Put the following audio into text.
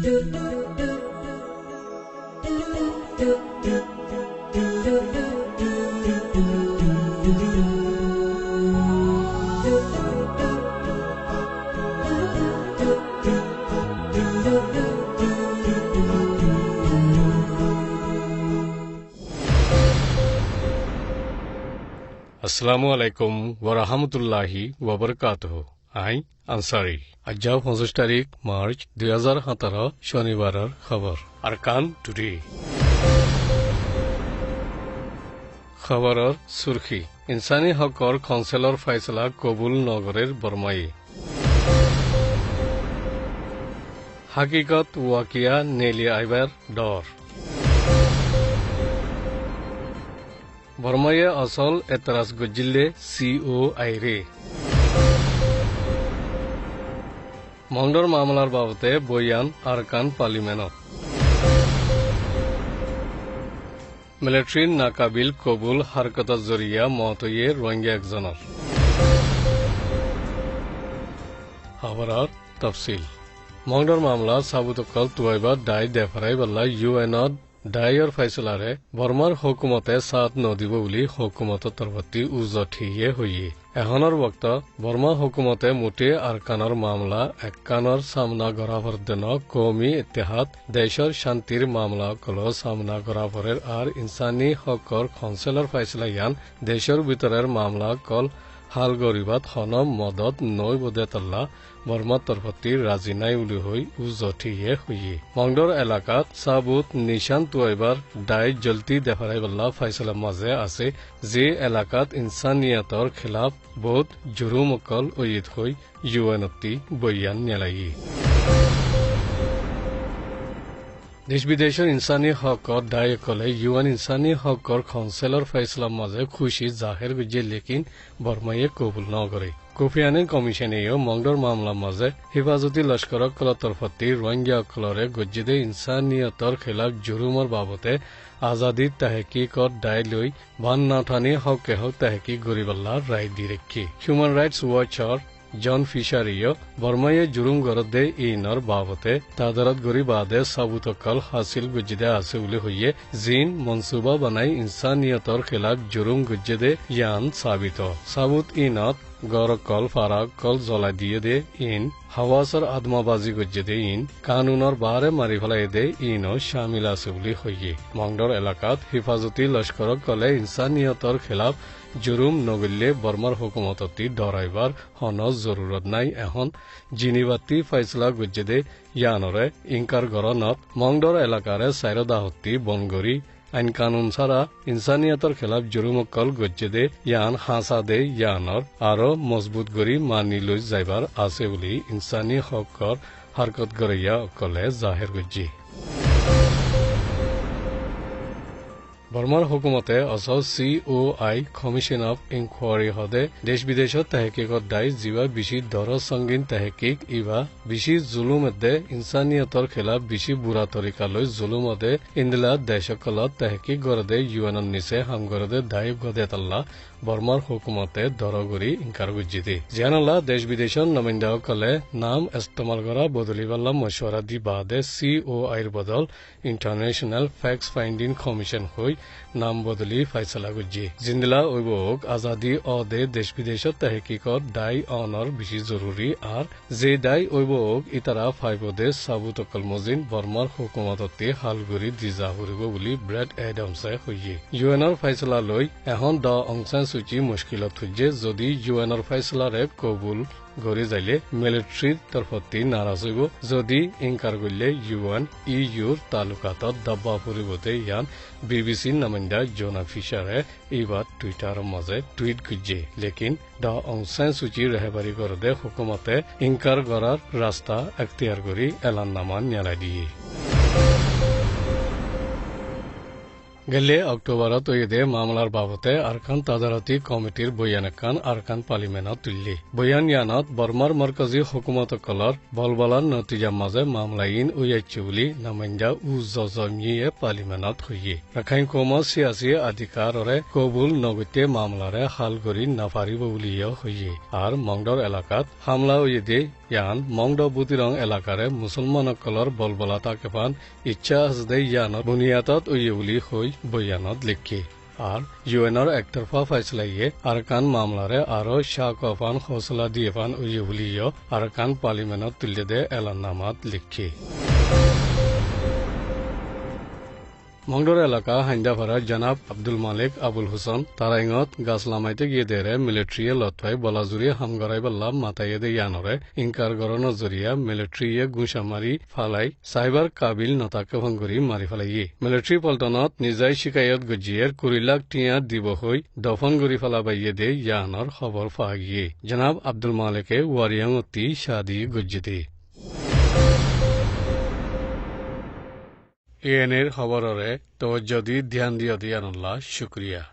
আসসালামু আলাইকুম ওয়া ৰাহমাতুল্লাহি ওয়া বাৰাকাতুহু আই আনসাৰি আজ 25 তাৰিখ মাৰ্চ 2017 শনিবাৰৰ খবৰ আৰকান টুডে খবৰৰ সুৰখি ইনসানী হকৰ কাউন্সিলৰ ফয়ছলা কবুল নগৰেৰ বৰমাই হাকিকত ওয়াকিয়া নেলি আইবার ডর বরমায়ে আসল এতরাজ গজিলে সিও আইরে মংডর মামলার বাবতে বয়ান আরকান পার্লিমেন্টত মিলিটারির নাকাবিল কবুল হারকতর জরিয়া মতয়ে রোহিঙ্গা একজনের খবরের তফসিল মংডর মামলা সাবুতকল তুয়াইবা দায় দেফারাই বল্লা ইউএনত দায়ৰ ফয়ছলাৰে বৰ্মাৰ হুকুমতে সাথ নদিব বুলি হুকুমতৰ তৰফতি উজঠিয়ে হৈয়ে এখনৰ বক্ত বৰ্মা হুকুমতে মুঠে আৰকানৰ মামলা একানৰ সামনা গৰাভৰদেন কৌমি ইত্তেহাদ দেশৰ শান্তিৰ মামলা কল সামনা গৰাভৰেৰ আৰ ইনসানী হকৰ কাউন্সিলৰ ফয়ছলা ইয়ান দেশৰ ভিতরের মামলা কল হাল গরিবাত হনম মদত নৈ বদেতল্লা বর্মার তরফতি রাজি নাই উলি হই উজঠিয়ে হইয়ে মংডর এলাকাত সাবুত নিশান তুয়াইবার দায় জলতি দেখারাই বল্লা ফয়সলার মাঝে আছে যে এলাকাত ইনসানিয়তর খিলাফ বহুত জুরুমকল ওয়িদ হই ইউএনতি বয়ান নেলাই দেশ বিদেশের ইনসানী হকর দায় কলে ইউএন ইনসানী হকর কাউন্সিলৰ ফয়ছলাৰ মাঝে খুশি জাহেৰ গুজে লেকিন বৰ্মায়ে কবুল নগৰে কোফি আনান কমিশনেও মংডৰ মামলাৰ মাঝে হেফাজতি লস্কৰক কলৰ তরফতি রোহিঙ্গা কলরে গজ্জিদে ইনসানিয়তর খিলাফ জুরুমর বাবতে আজাদির তাহকিকত দায় লৈ ভান নাথানি হকে হক তাহকিক গরিবাল্লার রায় দি রেখি হিউম্যান রাইটস ওয়াচর জন ফিশারিও বর্মায়ে জুরুম গরদে ইনর বাবতে তাদারত গরিবাদে সাবুতকল হাসিল গুজিদে আছে উলি হইয়ে জিন মনসুবা বানাই ইনসানিয়তর খিলাফ জুরুম গুজিদে ইয়ান সাবিত সাবুত ইনত গরকল ফারাকল জ্বলাই দিয়ে দে ইন হাওয়াসর আদমাবাজি গজ্জে ইন কানুনর বারে মারি ফেলাই দে ইনও শামিল আছে বুলি হইয়ে মংডর এলাকাত হেফাজতি লস্করক কলে ইনসানিয়তর খিলাফ জুরুম নগল্লে বর্মার হুকুমততি ডরাইবার হন জরুরত নাই এখন জিনিবাতি ফয়সলা গজ্জে দে ইয়ানরে ইনকার গরনত মংডর এলাকারে সাইরদাহতি বনগরি আইন কানুন ছাড়া ইনসানিয়তর খেলাফ জুরুমকল গজ্জে দে ইয়ান হাসা দে ইয়ানর আরো মজবুত গরি মানি লৈ যাইবার আছে বুলি ইনসানী হকৰ হারকত গরিয়া অকলে জাহের গজ্জি বর্মার হুকুমতে অসল COI কমিশন অফ ইনকোয়ারি হদে দেশ বিদেশত তাহকিকত দায় জিবা বেশি দর সঙ্গীন তাহকিক ইবা বেশি জুলুমদে ইনসানিয়তর খেলাফ বেশি বুড়া তরিকালৈ জুলুমদে ইন্দিলা দেশকলত তাহকিক গরদে ইউএনর নিচে হামগরদে দায় গদেতাল্লা বর্মার হুকুমতে দরগরি ইনকার গুজিদে জিয়ানাল্লা দেশ বিদেশৰ নমিন্দাসকলে নাম ইস্তেমাল কৰা বদলিবাল্লা মশওয়াৰা দি বাদে COIৰ বদল ইন্টারন্যাশনাল ফ্যাক্ট ফাইন্ডিং কমিশন হই নাম বদলি ফয়সলা গুজি জিন্দিলা ওইবক আজাদি অদে দেশ বিদেশত তাহকিকত দায় অনর বেশি জরুরি আর যে দায় ওইবক ইতারা ফাইবদে সাবুতকল মজিন বর্মার হুকুমততে হালগুড়ি দিজা হরিব বুলি ব্রেড এডামসে হইয়ে ইউএনর ফয়সলা লৈ এখন দ অংশান সূচি মুশকিলত হইয়ে যদি ইউএনর ফয়সলারে কবুল গড়ি যাইলে মিলিটারির তরফতি নারাজ হইব যদি ইনকার করলে ইউএন ইউর তালুকাতত দাব্বা ফুরিবতে ইয়ান BBC নামিন্দা জোনা ফিশারে এইবার টুইটার মাঝে টুইট গুজে লেকিন দ অংশান সূচি রেহবারি করদে হুকুমতে ইনকার করার রাস্তা এখতিয়ার করি এলাননামা নিয়ালাই দিয়ে গেলে অক্টোবরত ওইদে মামলার বাবতে আরকান তাদারতি কমিটির বয়ানকান আরকান পার্লিমেন্টত তুললি বয়ান ইয়ানত বর্মার মরকজি হুকুমতকলর বলবলার নতিজা মাঝে মামলাইন উইয়াচ্ছে বুলি নামাইন্দা উজমিয়ে পার্লিমেন্টত হইয়ে রাখাইন কম সিয়াসি অধিকাররে কবুল নগতে মামলারে হাল করি নাপারিব বুলিও হইয়ে আর মংডর এলাকাত হামলা ওইদে ইয়ান মংড বুতিরং এলাকারে মুসলমানসকলৰ বলবলা তাকেফান ইচ্ছা হাজদে ইয়ানৰ বুনিয়াদত উইউলি হৈ বয়ানত লিখি আর ইউএনর একতরফা ফয়সলাইয়ে আরকান মামলারে আরো শাকফান হৌসলা দিয়েফান উইউলিও আরকান পার্লিমেন্টত তুলে দে এলাননামাত লিখি মংডর এলাকা হাইন্দাপাড়া জনাব আব্দুল মালিক আবুল হুসেন তারাইঙত গাছ লামাইতে গিয়ে দেরে মিলিটারিয়ে লতফাই বলাজুরি হামগরাই বল্লা মাতাইয়ে দে ইয়ানরে ইনকার গরনের জরিয়া মিলিটারিয়ে গুঁসামারি ফালাই সাইবার কাবিল নতাকে ভঙ্গুরি মারি ফেলাইয়ে মিলিটারি পল্টনত নিজাই শিকায়ত গজিয়ের 20 লাখ টিয়া দিব হই দফন গরি ফেলাবাইয়ে দে ইয়ানর খবর ফাগিয়ে জনাব আব্দুল মালিকে ওয়ারিয়াঙতি শাদি গজ্জিতে এএনএর খবররে তো যদি ধ্যান দিও দিয়ানুল্লাহ শুক্রিয়া